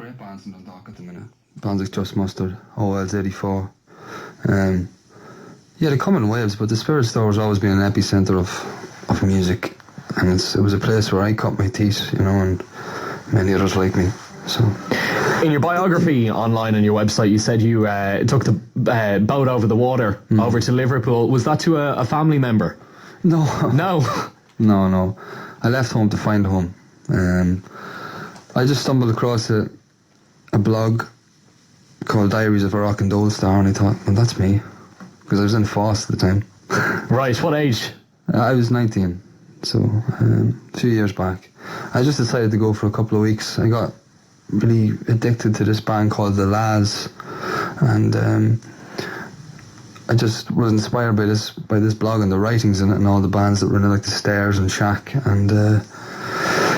great bands in Dundalk at the minute. Bands like Just Mustard, OL's 84. Yeah, they come in waves, but the Spirit Store has always been an epicentre of music. And it was a place where I cut my teeth, and many others like me. So, in your biography online on your website, you said you took the boat over the water over to Liverpool. Was that to a family member? No. No? No. I left home to find home. I just stumbled across a blog called Diaries of a Rock and Roll Star, and I thought, well, that's me. Because I was in Foss at the time. Right, what age? I was 19, so a few years back. I just decided to go for a couple of weeks. I got really addicted to this band called The Lads, and I just was inspired by this blog and the writings in it and all the bands that were in it, like The Stairs and Shack, and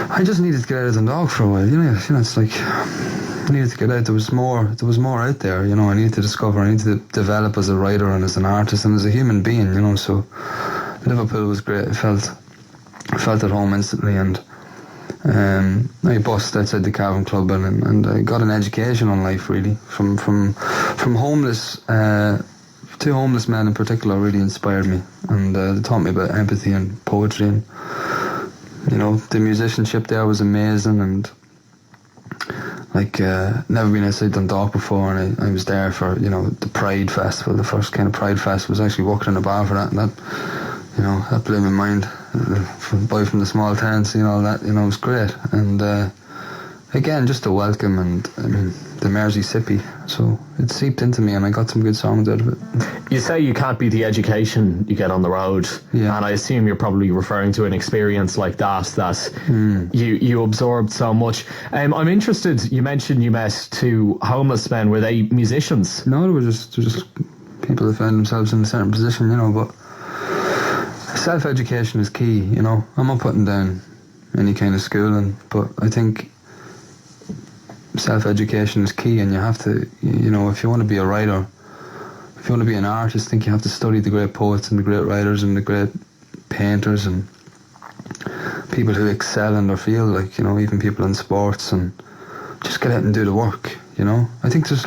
I just needed to get out of Dundalk for a while. It's like I needed to get out. There was more out there. I needed to discover. I needed to develop as a writer and as an artist and as a human being. So Liverpool was great. I felt at home instantly, and I bussed outside the Cavern Club and I got an education on life, really, from homeless. Two homeless men in particular really inspired me, and they taught me about empathy and poetry, and the musicianship there was amazing, and never been outside Dundalk before, and I was there for the Pride Festival. The first kind of Pride Fest was actually working in a bar for that, and that blew my mind. Boy from the small town, seeing all that, it was great, and again, just a welcome, and the Mersey Sippy, so it seeped into me, and I got some good songs out of it. You say you can't beat the education you get on the road, yeah. And I assume you're probably referring to an experience like that you absorbed so much. I'm interested, you mentioned you met two homeless men. Were they musicians? No, they were just people that found themselves in a certain position, but self-education is key, I'm not putting down any kind of schooling, but I think self-education is key, and you have to, if you want to be a writer, if you want to be an artist, I think you have to study the great poets and the great writers and the great painters and people who excel in their field, like, even people in sports, and just get out and do the work, I think there's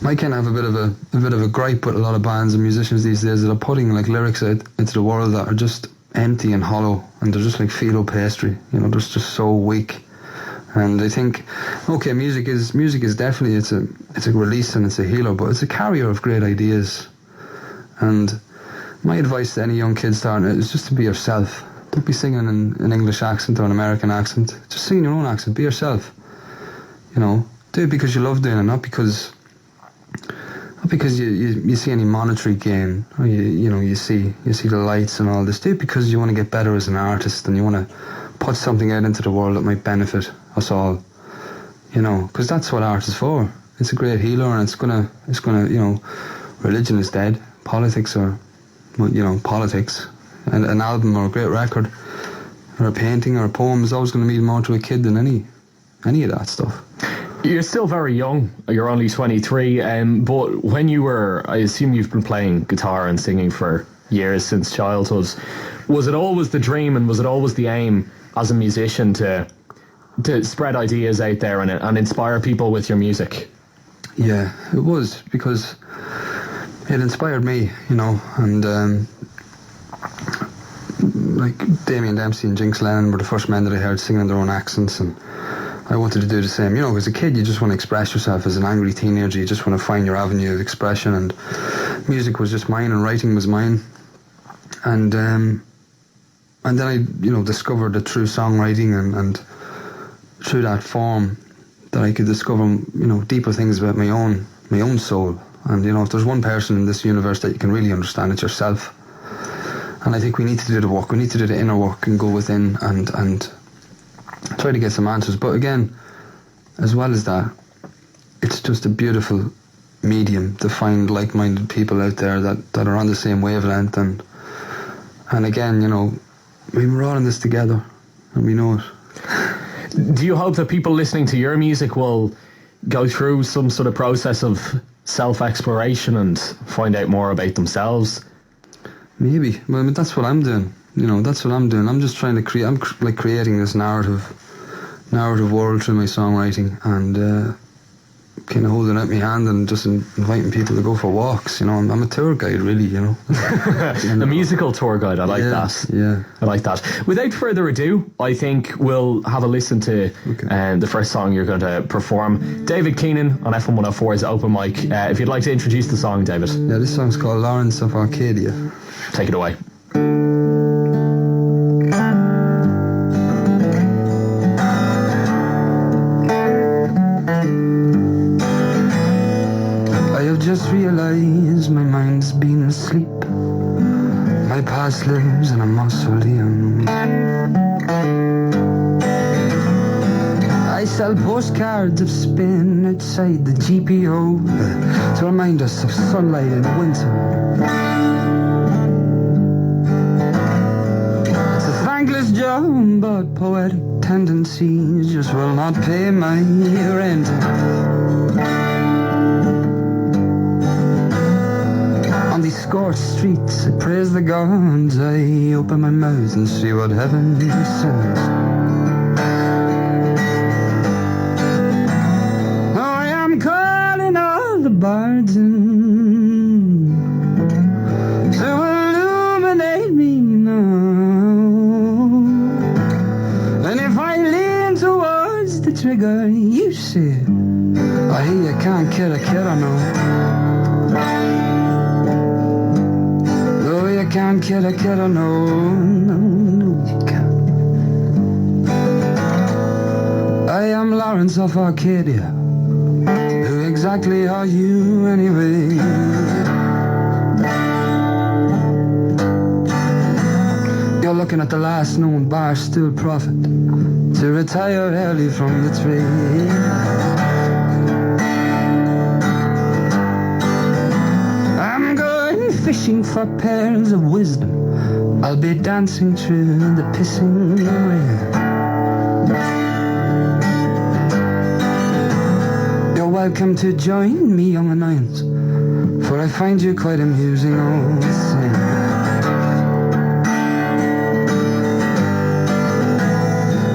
I kind of have a bit of a gripe with a lot of bands and musicians these days that are putting lyrics out into the world that are just empty and hollow, and they're just like phyllo pastry, they're just so weak. And I think, okay, music is definitely, it's a release and it's a healer, but it's a carrier of great ideas. And my advice to any young kid starting it is just to be yourself. Don't be singing in an English accent or an American accent. Just sing in your own accent. Be yourself. Do it because you love doing it, not because you see any monetary gain, or you see the lights and all this. Do it because you want to get better as an artist, and you want to put something out into the world that might benefit us all. Because that's what art is for. It's a great healer, and it's gonna religion is dead. Politics politics. And an album or a great record or a painting or a poem is always going to mean more to a kid than any of that stuff. You're still very young. You're only 23, but when you were, I assume you've been playing guitar and singing for years since childhood. Was it always the dream, and was it always the aim as a musician to spread ideas out there and inspire people with your music? Yeah, it was, because it inspired me, and like Damien Dempsey and Jinx Lennon were the first men that I heard singing in their own accents, and I wanted to do the same. As a kid, you just want to express yourself. As an angry teenager, you just want to find your avenue of expression, and music was just mine, and writing was mine. And then I, discovered the true songwriting, and through that form, that I could discover, deeper things about my own soul. And if there's one person in this universe that you can really understand, it's yourself. And I think we need to do the work. We need to do the inner work and go within and try to get some answers. But again, as well as that, it's just a beautiful medium to find like-minded people out there that are on the same wavelength, and again, we're all in this together, and we know it. Do you hope that people listening to your music will go through some sort of process of self-exploration and find out more about themselves? Maybe. Well, that's what I'm doing. That's what I'm doing. I'm just trying to create. I'm creating this narrative narrative world through my songwriting, and kind of holding out my hand and just inviting people to go for walks. I'm a tour guide, really. A musical tour guide. I like that. Yeah, I like that. Without further ado, I think we'll have a listen to the first song you're going to perform. David Keenan on FM 104's Open Mic. If you'd like to introduce the song, David. Yeah, this song's called Lawrence of Arcadia. Take it away. Just realized my mind's been asleep. My past lives in a mausoleum. I sell postcards of spin outside the GPO to remind us of sunlight in winter. It's a thankless job, but poetic tendencies just will not pay my rent. On these scorched streets, I praise the gods. I open my mouth and see what heaven sends. Oh, I am calling all the bards in to illuminate me now. And if I lean towards the trigger, you say, I hear you can't kill a killer now. Can't kill a killer, no, you can't. I am Lawrence of Arcadia. Who exactly are you anyway? You're looking at the last known bar stool prophet to retire early from the trade. Fishing for pearls of wisdom, I'll be dancing through the pissing rain. You're welcome to join me, young annoyance, for I find you quite amusing all the same.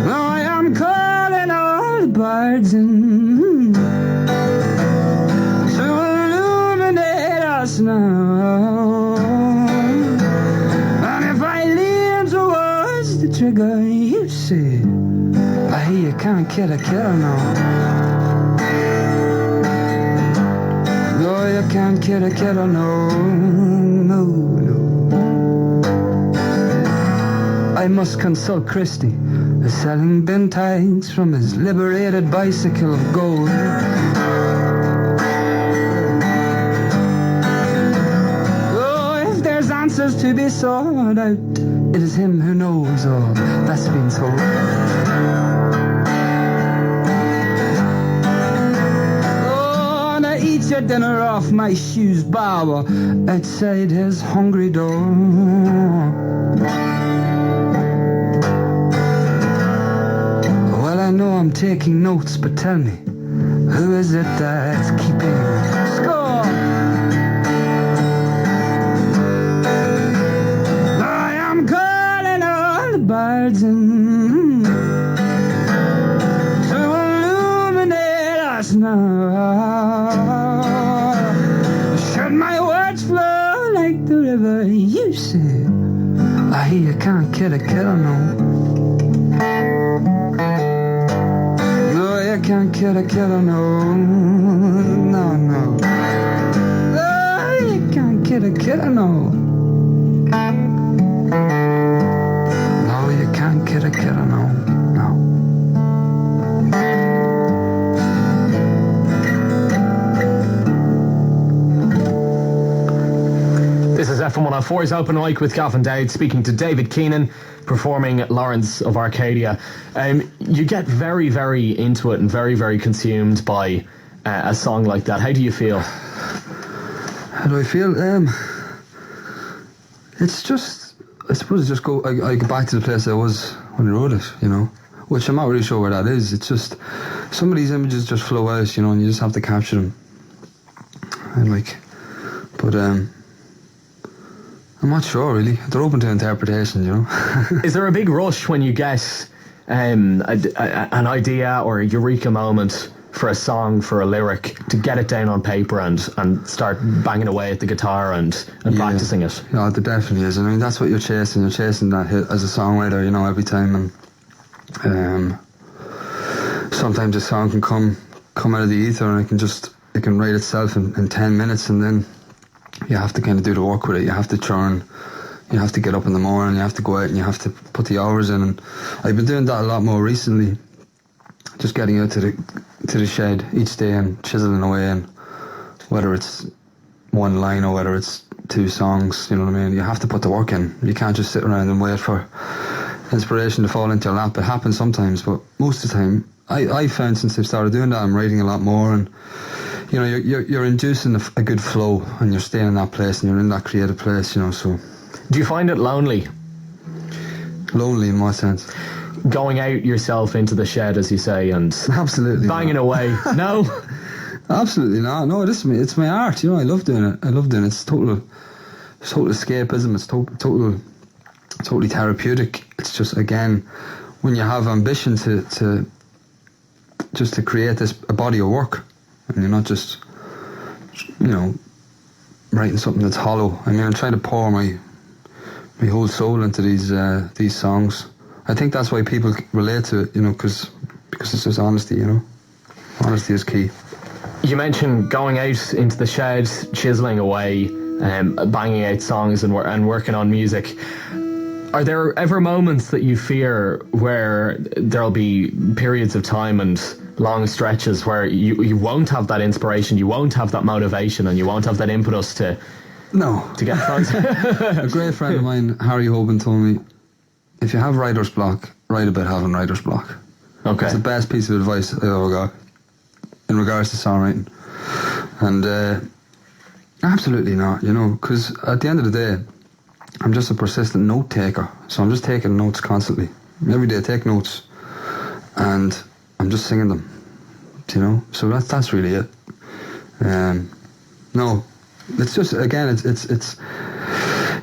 Now I am calling all the birds in to illuminate us now. Trigger, you say, I hear you can't kill a killer now. No, you can't kill a killer, no. I must consult Christie, selling bin tags from his liberated bicycle of gold. Oh, if there's answers to be sought out, it is him who knows all that's been told. Oh, now eat your dinner off my shoes, barber, outside his hungry door. Well, I know I'm taking notes, but tell me, who is it that's keeping score? Birds and to illuminate us now. Should my words flow like the river, you say, I hear you can't kill a killer, no. No, you can't kill a killer, no. No. Oh, you can't kill a killer, no. Can't kill a killer, no. This is FM 104's Open Mic with Gavin Dowd, speaking to David Keenan, performing Lawrence of Arcadia. You get very, very into it and very, very consumed by a song like that. How do you feel? How do I feel? It's just, I suppose, I go back to the place I was when I wrote it, which I'm not really sure where that is. It's just, some of these images just flow out, and you just have to capture them. But I'm not sure, really. They're open to interpretation, Is there a big rush when you get an idea or a eureka moment for a song, for a lyric, to get it down on paper and start banging away at the guitar and practicing it? Yeah, there definitely is. I mean, that's what you're chasing. You're chasing that hit as a songwriter, every time. And sometimes a song can come out of the ether and it can write itself in 10 minutes, and then you have to kind of do the work with it. You have to churn. You have to get up in the morning. You have to go out and you have to put the hours in. And I've been doing that a lot more recently. Just getting out to the shed each day and chiseling away, and whether it's one line or whether it's 2 songs, you know what I mean? You have to put the work in. You can't just sit around and wait for inspiration to fall into your lap. It happens sometimes, but most of the time, I found since I've started doing that, I'm writing a lot more, and you're inducing a good flow, and you're staying in that place, and you're in that creative place, so. Do you find it lonely? Lonely in what sense? Going out yourself into the shed, as you say, and absolutely banging away. No? Absolutely not. No, it's my art. I love doing it. It's total escapism. It's totally therapeutic. It's just, again, when you have ambition to create a body of work, and you're not just writing something that's hollow. I mean, I'm trying to pour my whole soul into these songs. I think that's why people relate to it, because it's just honesty, Honesty is key. You mentioned going out into the shed, chiseling away, banging out songs and working on music. Are there ever moments that you fear where there'll be periods of time and long stretches where you won't have that inspiration, you won't have that motivation, and you won't have that impetus to get songs? A great friend of mine, Harry Hoban, told me, if you have writer's block, write about having writer's block. Okay. It's the best piece of advice I ever got in regards to songwriting. And absolutely not, because at the end of the day, I'm just a persistent note taker. So I'm just taking notes constantly. Every day I take notes and I'm just singing them, So that's really it. No, it's just, again,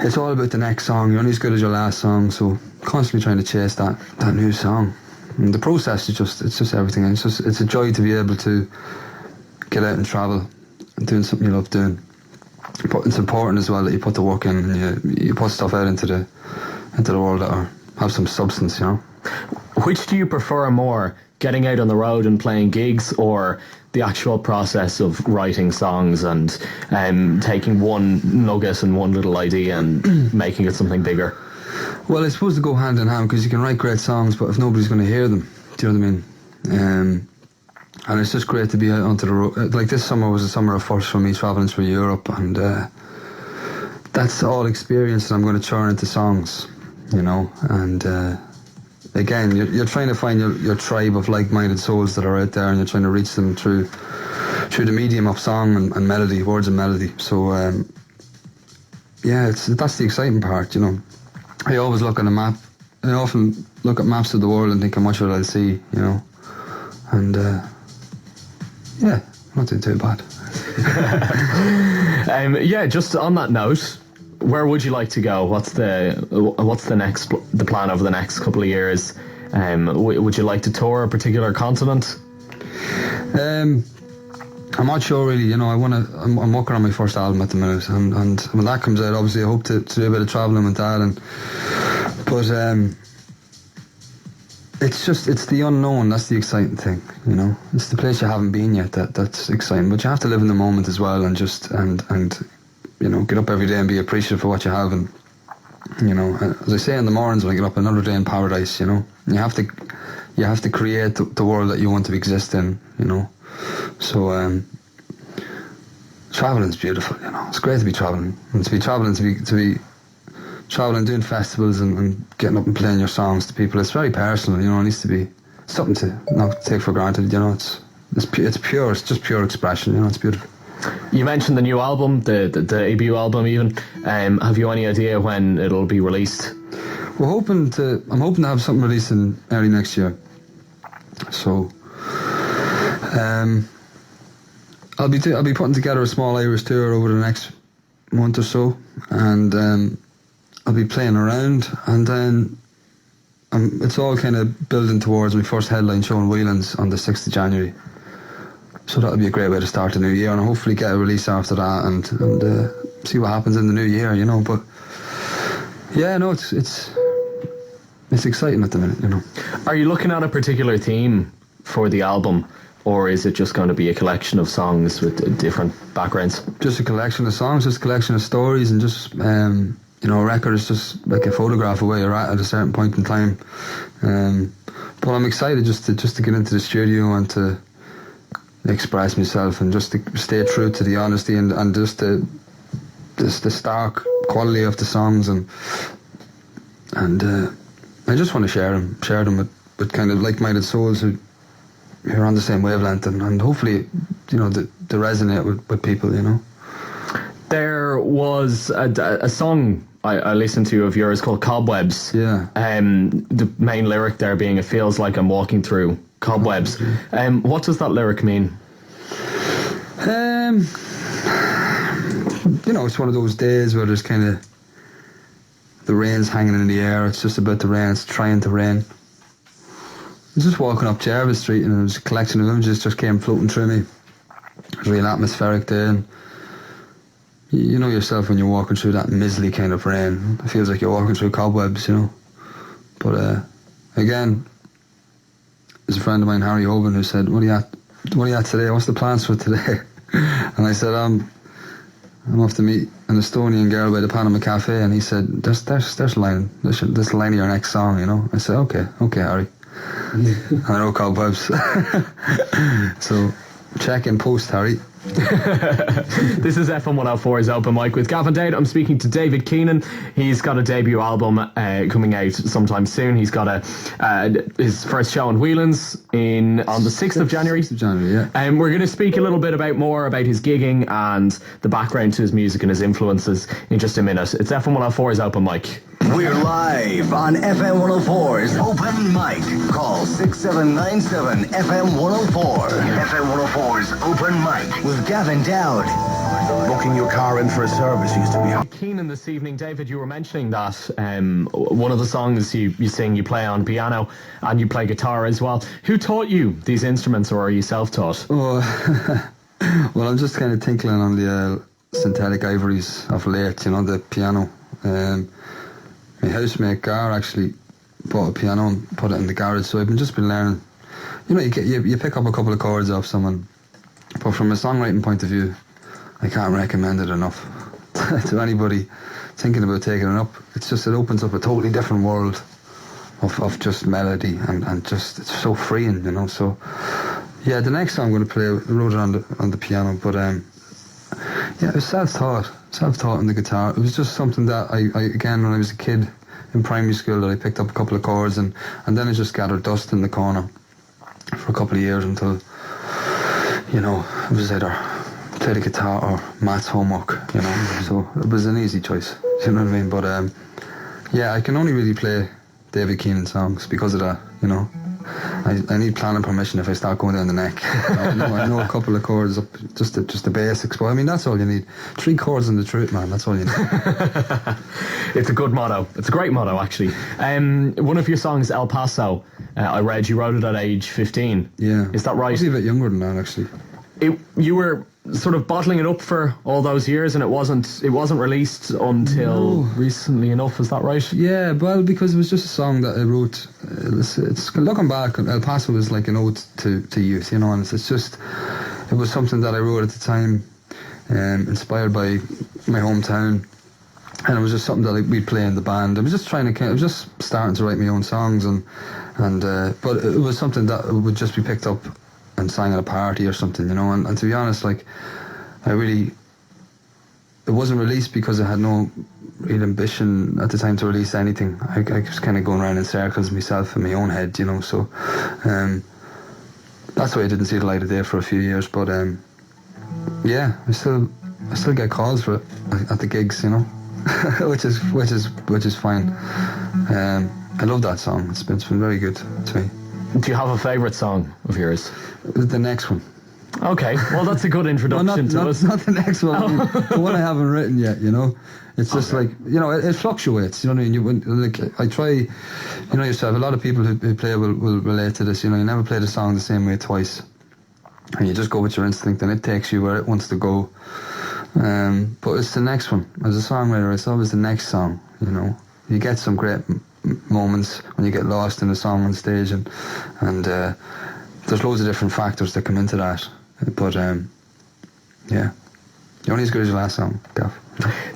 it's all about the next song. You're only as good as your last song, so constantly trying to chase that new song. And the process is just everything. And it's a joy to be able to get out and travel and doing something you love doing. But it's important as well that you put the work in and you put stuff out into the world that have some substance, Which do you prefer more, getting out on the road and playing gigs, or the actual process of writing songs and taking one nugget and one little idea and making it something bigger? Well, I suppose they go hand in hand, because you can write great songs, but if nobody's going to hear them, do you know what I mean? And it's just great to be out onto the road. Like this summer was a summer of firsts for me, travelling through Europe, and that's all experience that I'm going to churn into songs, and again, you're trying to find your tribe of like-minded souls that are out there, and you're trying to reach them through the medium of song and melody, words and melody. So that's the exciting part, I always look at a map. I often look at maps of the world and think, how much will I see, and not doing too bad. Just on that note, where would you like to go? What's the plan over the next couple of years? Would you like to tour a particular continent? I'm not sure really. I'm working on my first album at the minute, and when that comes out, obviously I hope to do a bit of travelling with that. But it's the unknown. That's the exciting thing. It's the place you haven't been yet. That's exciting. But you have to live in the moment as well, and get up every day and be appreciative for what you have. And as I say in the mornings when I get up, another day in paradise. You have to create the world that you want to exist in. So traveling's beautiful. It's great to be traveling, and to be traveling, doing festivals and getting up and playing your songs to people. It's very personal. It needs to be something to not take for granted. It's pure. It's just pure expression. It's beautiful. You mentioned the new album, the debut album even. Have you any idea when it'll be released? I'm hoping to have something released in early next year. So I'll be putting together a small Irish tour over the next month or so, and I'll be playing around, and then it's all kind of building towards my first headline show in Whelan's on the 6th of January. So that'll be a great way to start the new year, and hopefully get a release after that, and see what happens in the new year, you know. But yeah, no, it's exciting at the minute, you know. Are you looking at a particular theme for the album, or is it just going to be a collection of songs with different backgrounds? Just a collection of songs, just a collection of stories, and just you know, a record is just like a photograph of where you're at a certain point in time. But I'm excited just to get into the studio and to express myself, and just to stay true to the honesty and just the stark quality of the songs, and I just want to share them with kind of like-minded souls who are on the same wavelength, and hopefully, you know, they resonate with people, you know. There was a song I listened to of yours called Cobwebs. Yeah. The main lyric there being, "It feels like I'm walking through cobwebs." What does that lyric mean? You know, it's one of those days where there's kind of the rain's hanging in the air. It's just about to rain. It's trying to rain. I was just walking up Dearbhla Street, and there was a collection of images just came floating through me. It was a real atmospheric day, and you know yourself when you're walking through that mizzly kind of rain. It feels like you're walking through cobwebs, you know. But again, there's a friend of mine, Harry Hoban, who said, "What are you at today? What's the plans for today?" And I said, I'm off to meet an Estonian girl by the Panama Cafe, and he said, "There's a line. This line of your next song, you know." I said, "Okay, Harry." I know cobwebs. So check in post, Harry. This is FM 104's Open Mic with Gavin Dowd. I'm speaking to David Keenan. He's got a debut album coming out sometime soon. He's got his first show in Whelan's on the 6th of January. 6th of January, yeah. And we're going to speak a little bit more about his gigging and the background to his music and his influences in just a minute. It's FM 104's Open Mic. We're live on FM 104's Open Mic. Call 6797 FM 104. FM 104's Open Mic with Gavin Dowd. Booking your car in for a service used to be... Keenan this evening. David, you were mentioning that one of the songs you sing, you play on piano and you play guitar as well. Who taught you these instruments, or are you self-taught? Oh, well, I'm just kind of tinkling on the synthetic ivories of late, you know, the piano. My housemate Gar actually bought a piano and put it in the garage, so I've just been learning. You know, you pick up a couple of chords off someone, but from a songwriting point of view, I can't recommend it enough to anybody thinking about taking it up. It opens up a totally different world of just melody, and just, it's so freeing, you know. So yeah, the next song I'm going to play, I wrote it on the piano, but yeah, it was self-taught on the guitar. It was just something that I again, when I was a kid in primary school, that I picked up a couple of chords, and then I just gathered dust in the corner for a couple of years until, you know, it was either play the guitar or maths homework, you know. So it was an easy choice, you know what I mean? But yeah, I can only really play David Keenan songs because of that, you know. I need planning permission if I start going down the neck. I know a couple of chords up, just the basics, but I mean, that's all you need. 3 chords and the truth, man, that's all you need. It's a good motto. It's a great motto, actually. One of your songs, El Paso, I read you wrote it at age 15. Yeah. Is that right? I was a bit younger than that, actually. You were sort of bottling it up for all those years, and it wasn't released until recently enough. Is that right? Yeah, well, because it was just a song that I wrote. It's looking back, El Paso was like an ode to youth, you know, and it was something that I wrote at the time, inspired by my hometown, and it was just something that we'd play in the band. I was just starting to write my own songs, but it was something that would just be picked up and sang at a party or something, you know. And to be honest, like, it wasn't released because I had no real ambition at the time to release anything. I was kind of going around in circles myself in my own head, you know. So that's why I didn't see the light of day for a few years. But yeah, I still get calls for it at the gigs, you know, which is fine. I love that song. It's been very good to me. Do you have a favourite song of yours? The next one. Okay, well, that's a good Well, introduction to us. not the next one, the one I haven't written yet, you know. It's just like, you know, it fluctuates, you know what I mean? I try, you know yourself, a lot of people who play will relate to this, you know, you never play the song the same way twice. And you just go with your instinct and it takes you where it wants to go. But it's the next one. As a songwriter, it's always the next song, you know. You get some great moments when you get lost in a song on stage and there's loads of different factors that come into that. But, yeah. You're only as good as your last song, Gav.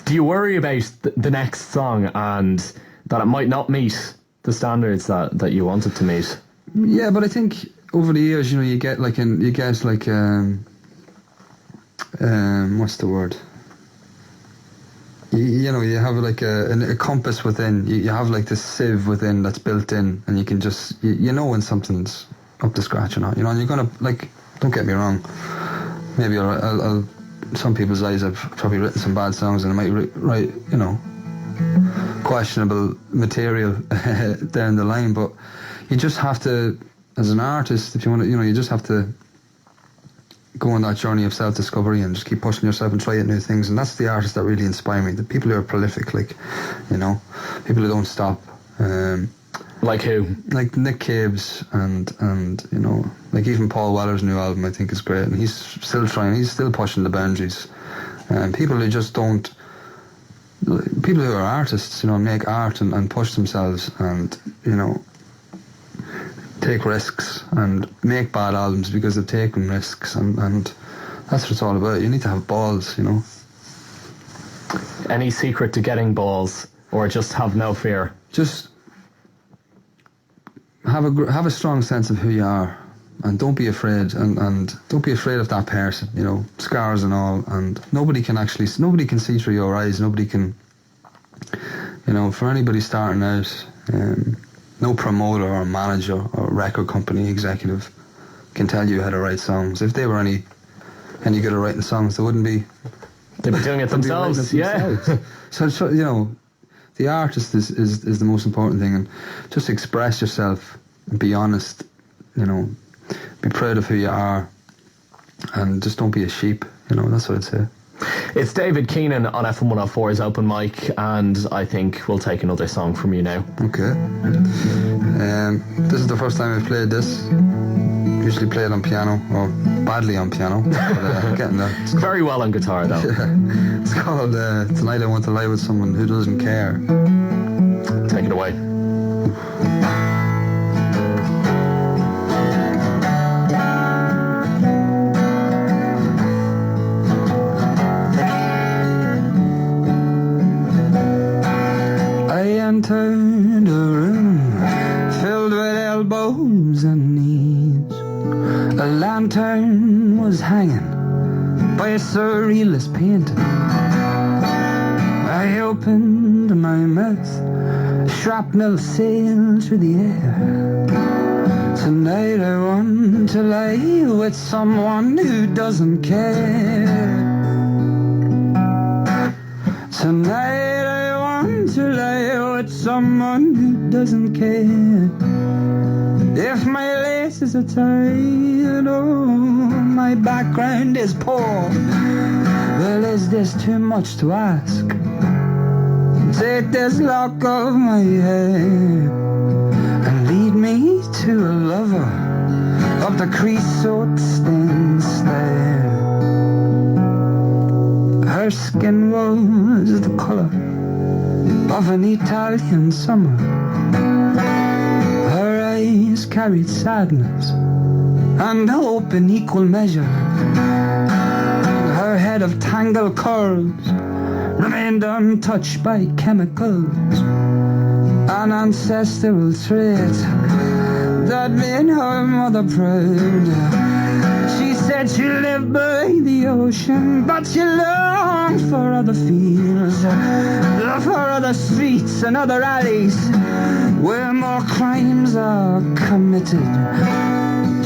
Do you worry about the next song and that it might not meet the standards that you want it to meet? Yeah, but I think over the years, you know, you get what's the word? You know, you have like a compass within. You have like this sieve within that's built in, and you can just you know when something's up to scratch or not. You know, and you're gonna, like, don't get me wrong. Maybe I'll some people's eyes, I've probably written some bad songs, and I might write, you know, questionable material down the line. But you just have to, as an artist, if you want to, you know, you just have to go on that journey of self-discovery and just keep pushing yourself and try out new things. And that's the artists that really inspire me, the people who are prolific, like, you know, people who don't stop. Like who? Like Nick Cave's and you know, like even Paul Weller's new album I think is great, and he's still trying, he's still pushing the boundaries. People who just don't, people who are artists, you know, make art and push themselves and, you know, take risks and make bad albums because they've taken risks, and that's what it's all about. You need to have balls, you know. Any secret to getting balls, or just have no fear? Just have a strong sense of who you are, and don't be afraid, and don't be afraid of that person, you know, scars and all, and nobody can see through your eyes. Nobody can, you know, for anybody starting out, no promoter or manager or record company executive can tell you how to write songs. If they were any good at writing songs, they wouldn't be. They'd be doing it themselves. Yeah. So you know, the artist is the most important thing, and just express yourself and be honest, you know, be proud of who you are, and just don't be a sheep, you know. That's what I'd say. It's David Keenan on FM 104's Open Mic, and I think we'll take another song from you now. Okay. This is the first time I've played this. Usually play it on piano, or badly on piano, but getting there. Very well on guitar though. Yeah. It's called Tonight I Want to Lie With Someone Who Doesn't Care. Take it away. I entered a room filled with elbows and knees. A lantern was hanging by a surrealist painting. I opened my mouth, shrapnel sailed through the air. Tonight I want to lie with someone who doesn't care. Tonight I want to lie with someone who doesn't care. If my laces are tied, oh, my background is poor. Well, is this too much to ask? Take this lock of my hair and lead me to a lover of the creosote stained stair. Her skin was the colour of an Italian summer. Her eyes carried sadness and hope in equal measure. Her head of tangled curls remained untouched by chemicals, an ancestral trait that made her mother proud. She said she lived by the ocean, but she longed for other fields, for other streets and other alleys where more crimes are committed.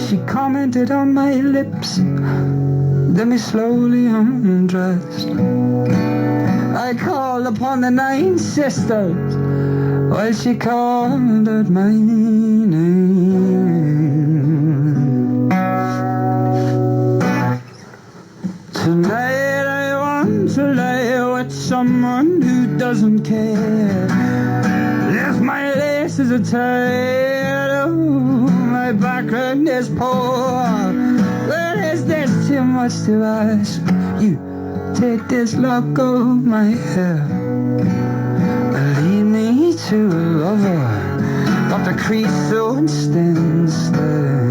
She commented on my lips, then we slowly undressed. I called upon the 9 sisters while she called out my name. doesn't care. If my laces are tired, oh, my background is poor. Well, is this too much to ask? You take this lock of my hair and lead me to a lover of the creaseau and stands there.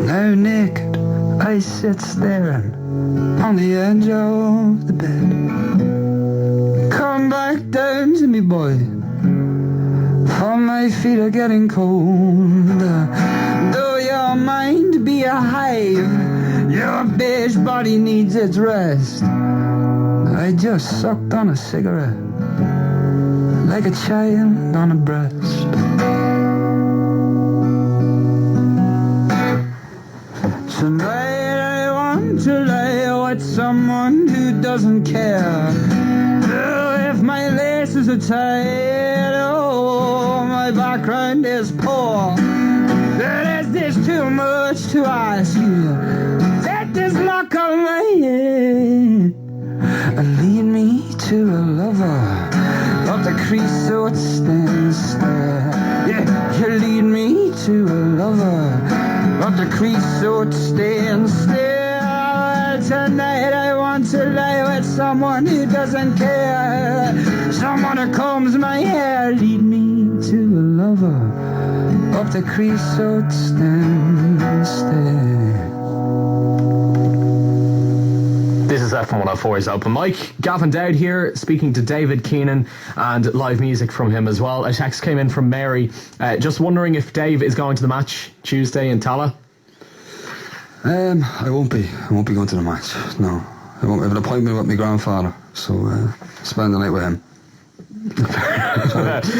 Now naked I sit staring on the edge of the bed. Come back down to me, boy, for my feet are getting cold. Though your mind be a hive, your beige body needs its rest. I just sucked on a cigarette like a child on a breast. Tonight I want to lie with someone who doesn't care. Oh, if my laces are tied, oh, my background is poor. Is this too much to ask you? Take this lock of my head and lead me to a lover of the creaseau stands there. Yeah, you lead me to a lover of the creaseau stands there. Tonight I want to lie with someone who doesn't care. Someone who combs my hair. Lead me to a lover of the creaseau stands there. This is FM104's Open Mic. Gavin Dowd here, speaking to David Keenan, and live music from him as well. A text came in from Mary, just wondering if Dave is going to the match Tuesday in Tala. I won't be going to the match. No, I won't. I have an appointment with my grandfather, so spend the night with him.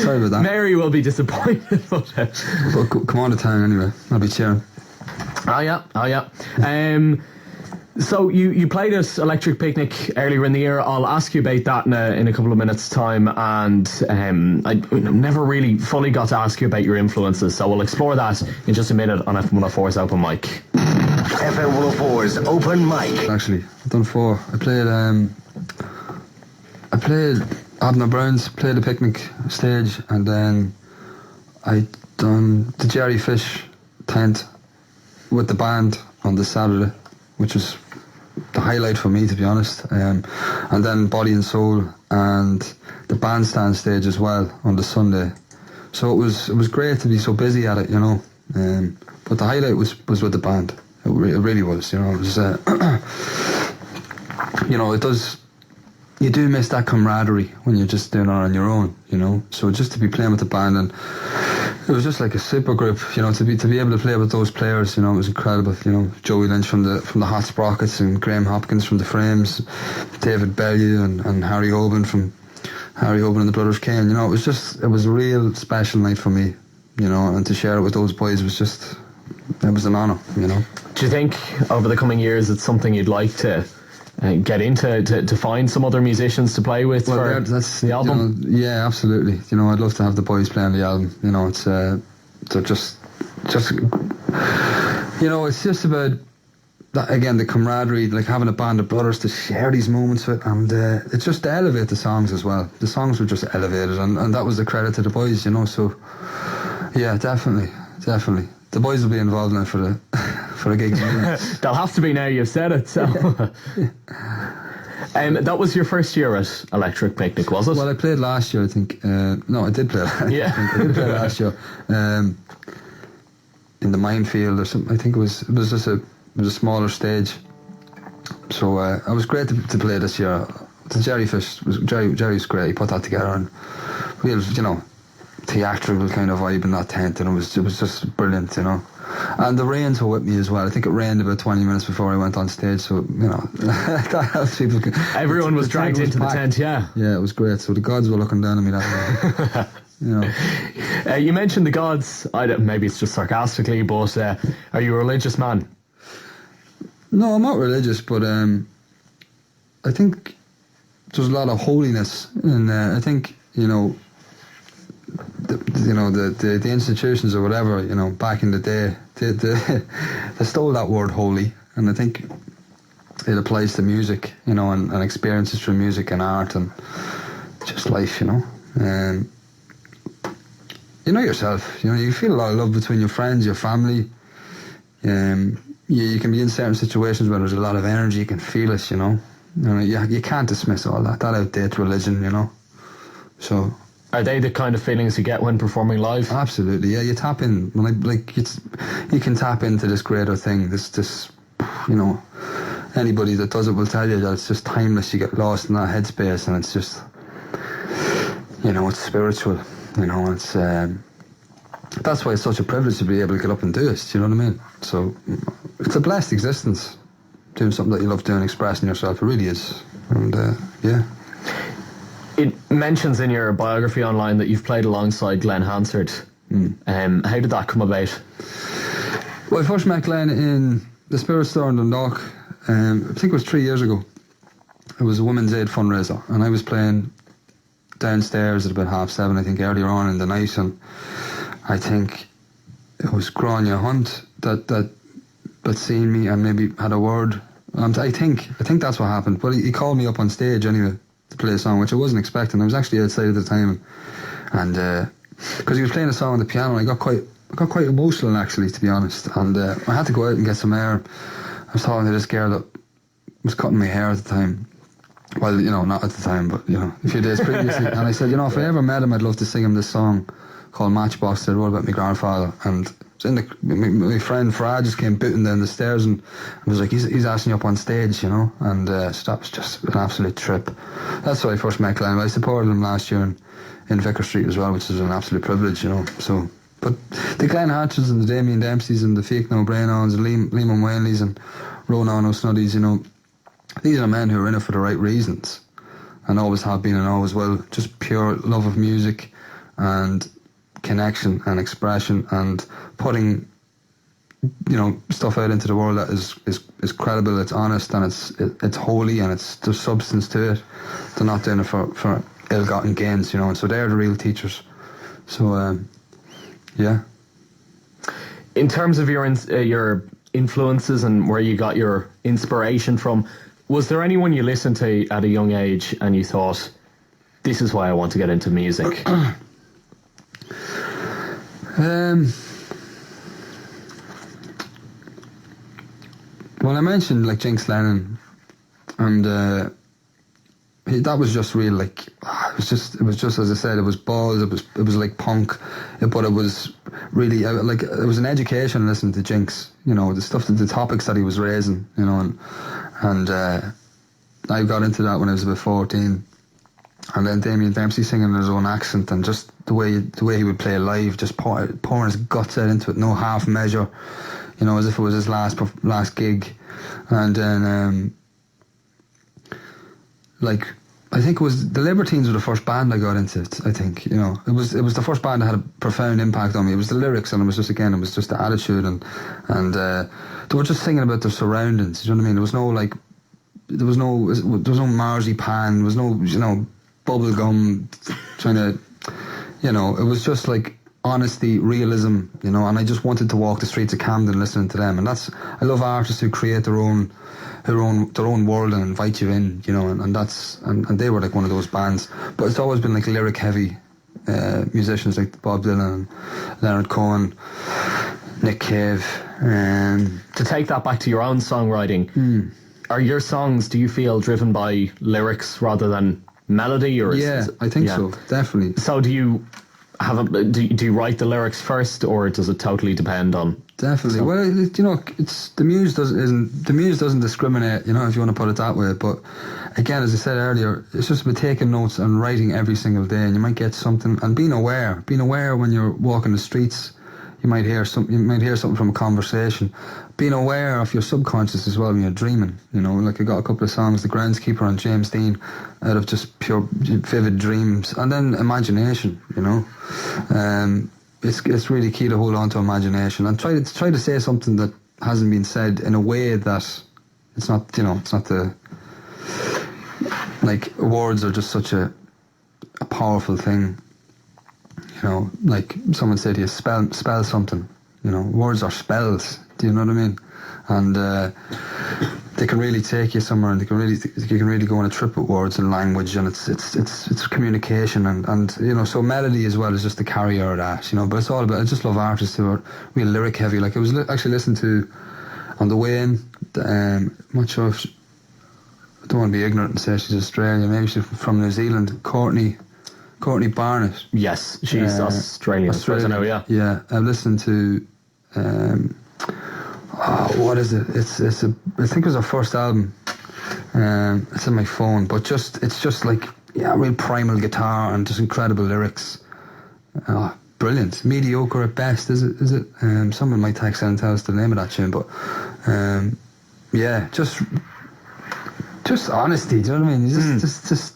sorry about that. Mary will be disappointed. But come on to town anyway. I'll be cheering. Oh yeah. So you played us Electric Picnic earlier in the year. I'll ask you about that in a couple of minutes' time, and I never really fully got to ask you about your influences, so we'll explore that in just a minute on FM104's Open Mic. FM104's Open Mic. Actually, I've done 4. I played Abner Brown's, played the picnic stage, and then I done the Jerry Fish tent with the band on the Saturday, which was the highlight for me, to be honest. And then Body and Soul and the bandstand stage as well on the Sunday. So it was great to be so busy at it, you know. But the highlight was with the band. It really was, you know. It was, you know, you do miss that camaraderie when you're just doing it on your own, you know. So just to be playing with the band, and it was just like a super group, you know, to be able to play with those players, you know, it was incredible. You know, Joey Lynch from the Hot Sprockets, and Graham Hopkins from the Frames, David Bellew and Harry Hoban and the Brothers Kane. You know, it was a real special night for me, you know, and to share it with those boys was it was an honour, you know. Do you think over the coming years it's something you'd like to get into, to find some other musicians to play with for the album? You know, yeah, absolutely. You know, I'd love to have the boys play on the album. You know, it's they're just you know, it's just about that, again, the camaraderie, like having a band of brothers to share these moments with, and it's just to elevate the songs as well. The songs were just elevated, and that was the credit to the boys, you know. So yeah, definitely. The boys will be involved in it for the gig. They'll have to be now you've said it. So, that was your first year at Electric Picnic, was it? Well, I played last year, I think. No, I did play. Yeah, I did play last year. In the minefield or something. I think it was just a smaller stage. So I was great to play this year. The Jerry was great. He put that together, and real, you know, theatrical kind of vibe in that tent, and it was just brilliant, you know. And the rains were with me as well. I think it rained about 20 minutes before I went on stage, so, you know, that helps people. Everyone was dragged into the tent, yeah. Yeah, it was great. So the gods were looking down on me that way. You know. You mentioned the gods. Maybe it's just sarcastically, but are you a religious man? No, I'm not religious, but I think there's a lot of holiness, and I think, you know, the institutions or whatever, you know, back in the day, they stole that word holy, and I think it applies to music, you know, and experiences through music and art and just life, you know. You know yourself, you know, you feel a lot of love between your friends, your family. You can be in certain situations where there's a lot of energy, you can feel it, you know. You can't dismiss all that. That outdates religion, you know. So, are they the kind of feelings you get when performing live? Absolutely, yeah. You tap in, you can tap into this greater thing. This, you know, anybody that does it will tell you that it's just timeless. You get lost in that headspace, and it's just, you know, it's spiritual. You know, it's that's why it's such a privilege to be able to get up and do it. Do you know what I mean? So, it's a blessed existence, doing something that you love doing, expressing yourself. It really is, and yeah. It mentions in your biography online that you've played alongside Glenn Hansard. How did that come about? Well, I first met Glenn in the Spirit Store in Dundalk. I think it was 3 years ago. It was a Women's Aid fundraiser, and I was playing downstairs at about 7:30, I think, earlier on in the night, and I think it was Grania Hunt that seen me and maybe had a word. I think that's what happened. But he called me up on stage anyway to play a song, which I wasn't expecting. I was actually outside at the time, and because he was playing a song on the piano, I got quite emotional, actually, to be honest. And I had to go out and get some air. I was talking to this girl that was cutting my hair at the time. Well, you know, not at the time, but, you know, a few days previously. And I said, you know, if I ever met him, I'd love to sing him this song called Matchbox that I wrote about my grandfather. And my friend Farad just came booting down the stairs and was like, he's asking you up on stage, you know. And so that was just an absolute trip. That's why I first met Glenn. I supported him last year in Vicar Street as well, which is an absolute privilege, you know. So, but the Glenn Hatches and the Damien Dempseys and the Fake No Brain-Ons and Liam Whaley's and Ronan O'Snuddies, you know, these are men who are in it for the right reasons and always have been and always will. Just pure love of music and connection and expression and putting, you know, stuff out into the world that is credible, it's honest, and it's holy, and there's substance to it. They're not doing it for ill-gotten gains, you know, and so they're the real teachers. So, yeah. In terms of your influences and where you got your inspiration from, was there anyone you listened to at a young age and you thought, this is why I want to get into music? Well, I mentioned like Jinx Lennon, and that was just real. Like it was just as I said, it was balls. It was like punk, but it was really like it was an education listening to Jinx. You know, the topics that he was raising. You know, and I got into that when I was about 14. And then Damien Dempsey singing in his own accent, and just the way he would play live, just pouring his guts out into it, no half measure, you know, as if it was his last gig. And then like I think it was the Libertines were the first band I got into. I think, you know, it was the first band that had a profound impact on me. It was the lyrics, and it was just the attitude, and they were just singing about their surroundings. You know what I mean? There was no marzipan, there was no, you know, bubble gum trying to, you know, it was just like honesty, realism, you know. And I just wanted to walk the streets of Camden listening to them. And I love artists who create their own world and invite you in, you know. And they were like one of those bands. But it's always been like lyric heavy musicians like Bob Dylan, Leonard Cohen, Nick Cave. To take that back to your own songwriting, are your songs, do you feel, driven by lyrics rather than melody? Or I think so, definitely. So do you do you write the lyrics first, or does it totally depend on? Definitely. Well, you know, it's the muse doesn't discriminate, you know, if you want to put it that way. But again, as I said earlier, it's just about taking notes and writing every single day, and you might get something. And being aware when you're walking the streets. You might hear something from a conversation. Being aware of your subconscious as well when you're dreaming. You know, like I got a couple of songs, The Groundskeeper and James Dean, out of just pure vivid dreams, and then imagination. You know, it's really key to hold on to imagination and try to say something that hasn't been said in a way that it's not. You know, it's not the like words are just such a powerful thing. You know, like someone said to you, spell something. You know, words are spells. Do you know what I mean? And they can really take you somewhere, and you can really go on a trip with words and language, and it's communication, and you know, so melody as well is just the carrier of that, you know. But it's all about, I just love artists who are real lyric heavy. Like I was actually listening to on the way in, I'm not sure if I don't want to be ignorant and say she's Australian, maybe she's from New Zealand, Courtney Barnett. Yes, she's Australian. I know, yeah. Yeah, I'm listening to what is it? I think it was her first album. It's on my phone, but it's just like, yeah, real primal guitar and just incredible lyrics. Brilliant. Mediocre at best, is it? Someone might text and tell us the name of that tune, but yeah, just honesty. Do you know what I mean? Just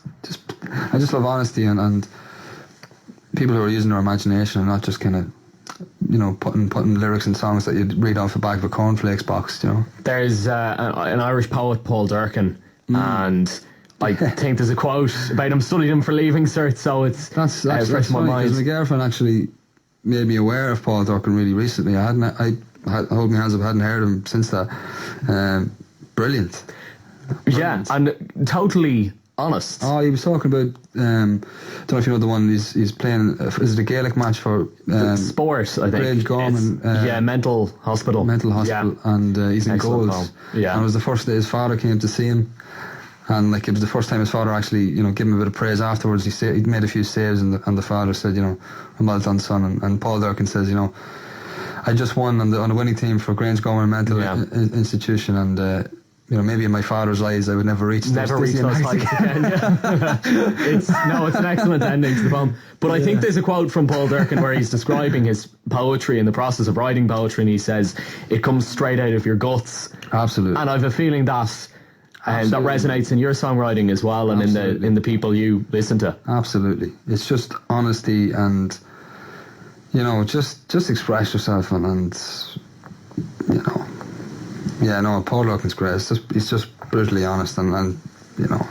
I just love honesty and people who are using their imagination and not just kind of, you know, putting lyrics in songs that you'd read off the back of a cornflakes box, you know. There's an Irish poet, Paul Durkin, and I think there's a quote about him, studied him for leaving cert, so that's fresh in my mind. Because my girlfriend actually made me aware of Paul Durkin really recently. I hold my hands up, I hadn't heard of him since that. Brilliant. Yeah, and totally honest. Oh, he was talking about, don't know if you know the one he's playing, is it a Gaelic match for sport, I think. Grange Gorman, mental hospital, yeah. And he's in excellent goals. poem. Yeah. And it was the first day his father came to see him, and like it was the first time his father actually, you know, gave him a bit of praise afterwards. He made a few saves, and the father said, you know, well done, son. And Paul Durkin says, you know, I just won on the winning team for Grange Gorman Mental Institution, and you know, maybe in my father's eyes I would never reach those heights again. Yeah. It's an excellent ending to the poem. But I think there's a quote from Paul Durkin where he's describing his poetry and the process of writing poetry, and he says it comes straight out of your guts. Absolutely. And I've a feeling that that resonates in your songwriting as well, and in the people you listen to. Absolutely. It's just honesty and, you know, just express yourself and you know. Yeah, no, Paul Durkin's great. He's just brutally honest and you know.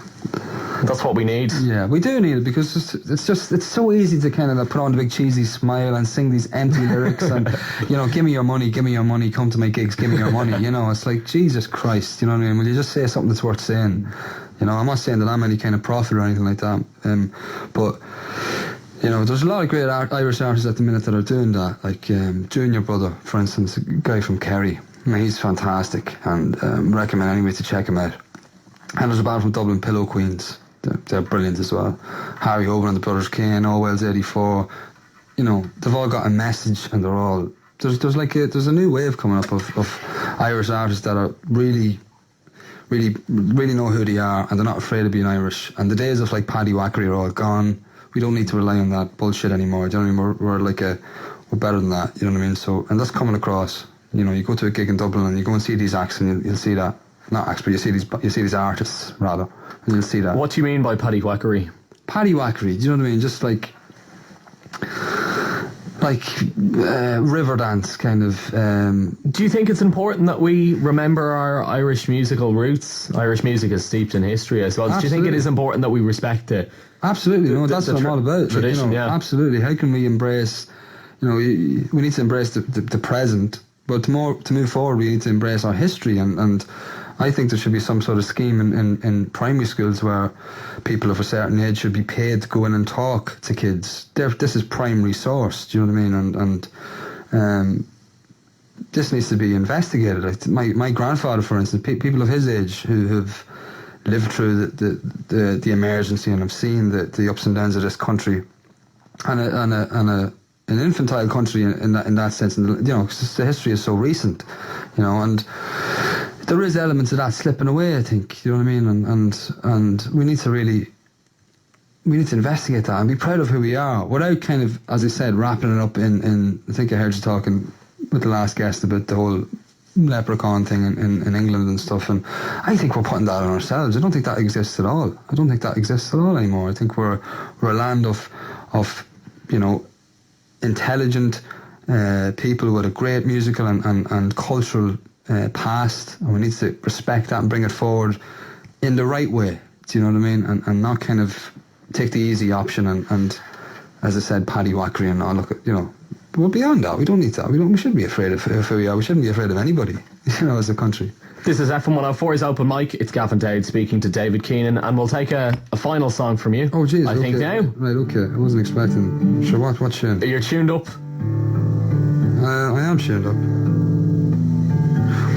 That's what we need. Yeah, we do need it, because it's so easy to kind of put on the big cheesy smile and sing these empty lyrics and, you know, give me your money, come to my gigs, give me your money. You know, it's like, Jesus Christ, you know what I mean? Will you just say something that's worth saying? You know, I'm not saying that I'm any kind of prophet or anything like that, but, you know, there's a lot of great Irish artists at the minute that are doing that, like Junior Brother, for instance, a guy from Kerry. I mean, he's fantastic, and recommend anyway to check him out. And there's a band from Dublin, Pillow Queens. They're brilliant as well. Harry Hoban and the Brothers Kane, Orwell's 84. You know, they've all got a message, and they're all... There's a new wave coming up of Irish artists that are really know who they are, and they're not afraid of being Irish. And the days of like Paddy Wackery are all gone. We don't need to rely on that bullshit anymore. Do you know what I mean? We're better than that. You know what I mean? So, and that's coming across. You know, you go to a gig in Dublin and you go and see these acts, and you'll see that. Not acts, but you see these artists rather, and you'll see that. What do you mean by Paddy Wackery? Paddy Wackery, do you know what I mean? Just like Riverdance kind of. Do you think it's important that we remember our Irish musical roots? Irish music is steeped in history, I suppose. Absolutely. Do you think it is important that we respect it? Absolutely, no, that's what I'm all about. Tradition, like, you know, yeah. Absolutely. How can we embrace? You know, we need to embrace the present, but to move forward, we need to embrace our history, and I think there should be some sort of scheme in primary schools where people of a certain age should be paid to go in and talk to kids. This is primary source, do you know what I mean? And this needs to be investigated. Like my grandfather, for instance, people of his age who have lived through the emergency and have seen the ups and downs of this country, and an infantile country in that sense, and you know, 'cause the history is so recent, you know, and there is elements of that slipping away, I think, you know what I mean, and we need to investigate that and be proud of who we are, without kind of, as I said, wrapping it up in I think I heard you talking with the last guest about the whole leprechaun thing in England and stuff, and I think we're putting that on ourselves. I don't think that exists at all. I don't think that exists at all anymore. I think we're a land of you know, intelligent people with a great musical and cultural past, and we need to respect that and bring it forward in the right way. Do you know what I mean? And not kind of take the easy option and as I said, Paddy Wackery and all. Look, you know, we're beyond that. We don't need that. We shouldn't be afraid of who we are. We shouldn't be afraid of anybody, you know, as a country. This is FM 104's Open Mic. It's Gavin Dowd speaking to David Keenan, and we'll take a final song from you. Oh, jeez. I think now. Right, okay. I wasn't expecting. Sure, what tune? You're tuned up. I am tuned up.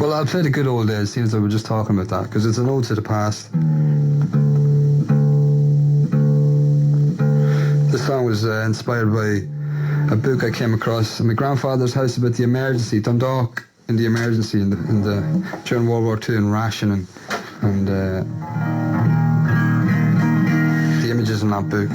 Well, I'll play the good old days, seems like we're just talking about that, because it's an ode to the past. This song was inspired by a book I came across in my grandfather's house about the emergency, Dundalk, in the emergency in the during World War II and rationing, and the images in that book.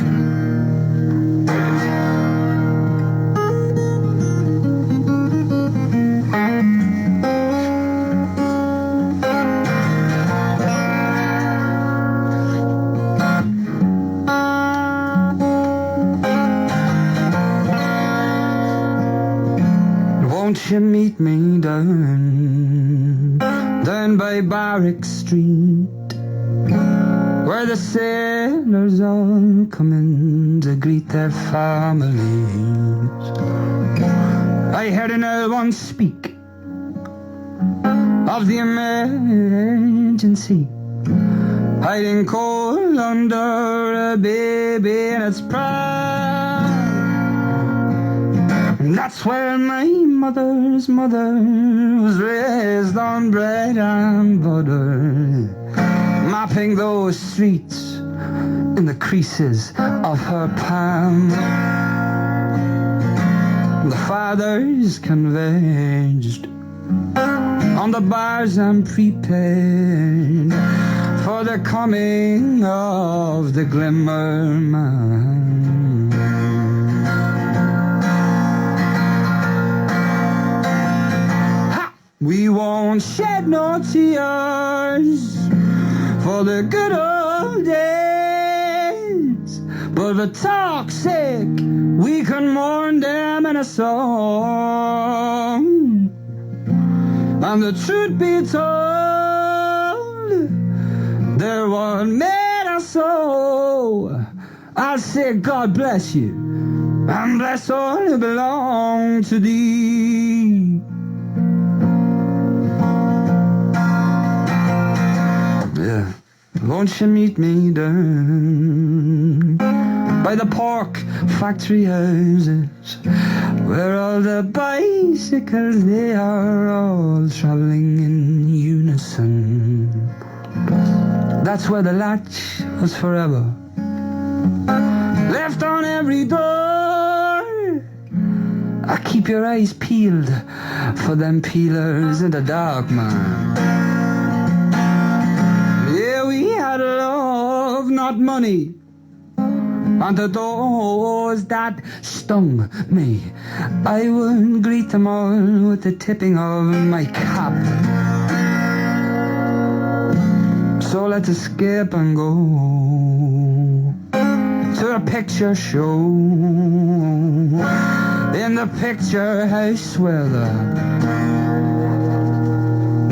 Won't you meet me down by Barrack Street, where the sailors all come in to greet their families? I heard an old one speak of the emergency, hiding cold under a baby and its pride. And that's where my mother's mother was raised on bread and butter, mapping those streets in the creases of her palm. The fathers converged on the bars and prepared for the coming of the glimmer man. We won't shed no tears for the good old days, but for talk's sake we can mourn them in a song. And the truth be told, they're what made us so. I'll say God bless you, and bless all who belong to thee. Yeah. Won't you meet me down by the pork factory houses, where all the bicycles, they are all travelling in unison? That's where the latch was forever left on every door. I keep your eyes peeled for them peelers in the dark, man. Not money, and to those that stung me, I would greet them all with the tipping of my cap. So let's escape and go to a picture show in the picture house where the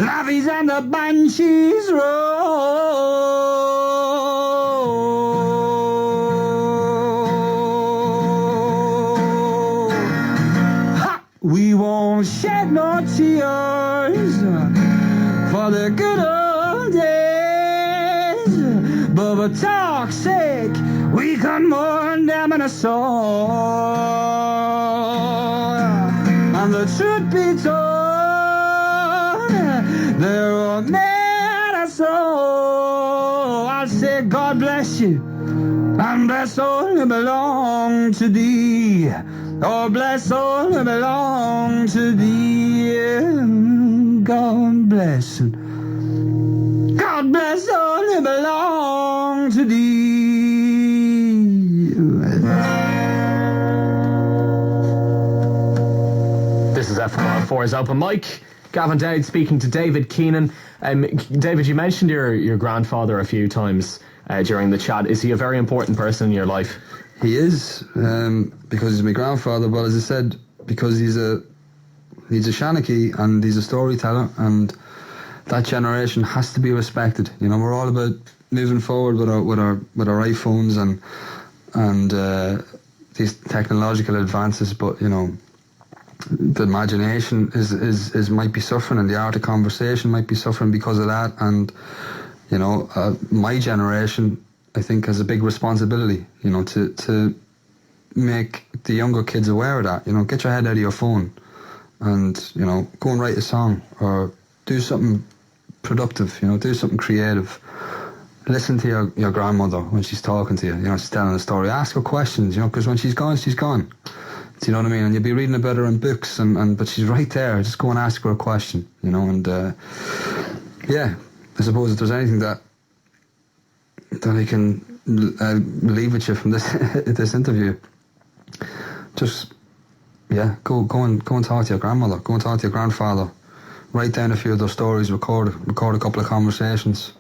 navvies and the banshees roll. We won't shed no tears for the good old days, but for talk's sake we can mourn them in a song. And the truth be told, they're what made us so. I'll say God bless you, and bless all who belong to thee. Oh, bless all who belong to thee. God bless. God bless all who belong to thee. This is FM104's Open Mic. Gavin Dowd speaking to David Keenan. David, you mentioned your grandfather a few times during the chat. Is he a very important person in your life? He is, because he's my grandfather, but as I said, because he's a Shanachie and he's a storyteller, and that generation has to be respected. You know, we're all about moving forward with our iPhones and these technological advances, but you know, the imagination is might be suffering, and the art of conversation might be suffering because of that. And my generation, I think, has a big responsibility, to make the younger kids aware of that. Get your head out of your phone and go and write a song or do something productive. Do something creative. Listen to your grandmother when she's talking to you. She's telling a story. Ask her questions. Because when she's gone, she's gone. Do you know what I mean? And you'll be reading about her in books, but she's right there. Just go and ask her a question. And yeah, I suppose if there's anything that I can leave with you from this interview, just go and talk to your grandmother. Go and talk to your grandfather. Write down a few of those stories. Record a couple of conversations,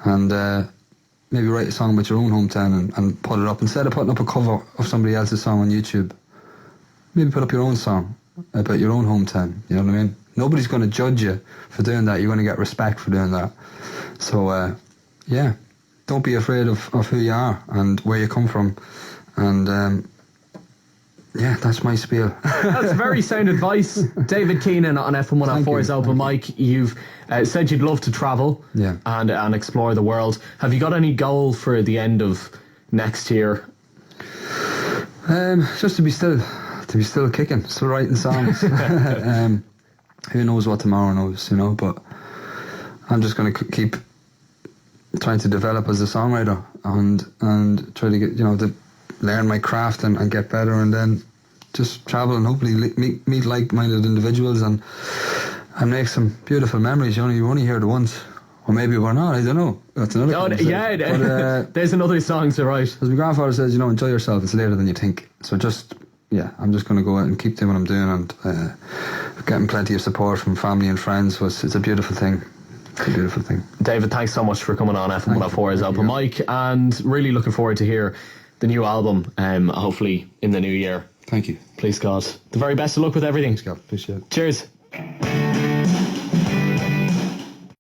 and maybe write a song about your own hometown and put it up instead of putting up a cover of somebody else's song on YouTube. Maybe put up your own song about your own hometown. You know what I mean? Nobody's going to judge you for doing that. You're going to get respect for doing that. So, don't be afraid of who you are and where you come from. And, that's my spiel. That's very sound advice. David Keenan on FM 104's Open Mic. You've said you'd love to travel and explore the world. Have you got any goal for the end of next year? Just to be still kicking, still writing songs. Who knows what tomorrow knows, but I'm just going to keep trying to develop as a songwriter and try to get, to learn my craft and get better, and then just travel and hopefully meet like-minded individuals and make some beautiful memories. You only hear it once, or maybe we're not, I don't know. That's another conversation. But, there's another song to write. As my grandfather says, enjoy yourself, it's later than you think. So I'm just going to go out and keep doing what I'm doing, and getting plenty of support from family and friends. So it's a beautiful thing. It's a beautiful thing. David, thanks so much for coming on FM 104's Open Mic, and really looking forward to hear the new album, hopefully in the new year. Thank you. Please God. The very best of luck with everything. Thanks, God. Appreciate it. Cheers.